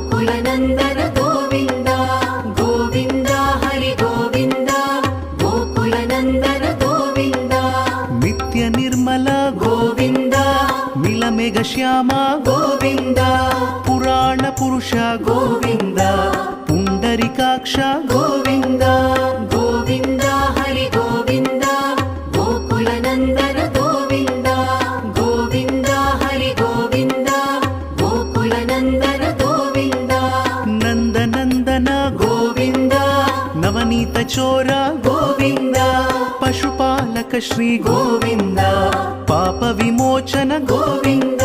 गोकुलनन्दन गोविन्द गोविन्द हरि गोविन्द गोकुलनन्दन गोविन्द नित्य निर्मल गोविन्द मिलमेघ श्याम गोविन्द पुराण पुरुष गोविन्द पुण्डरीकाक्ष गोविन्द गोविन्द हरि गोविन्द गोकुलनन्दन गोविन्द गोविन्द हरि गोविन्द गोकुलनन्दन गोविन्द नन्दनन्दन गोविन्द नवनीत चोर गोविन्द पशुपालक श्री गोविन्द पाप विमोचन गोविन्द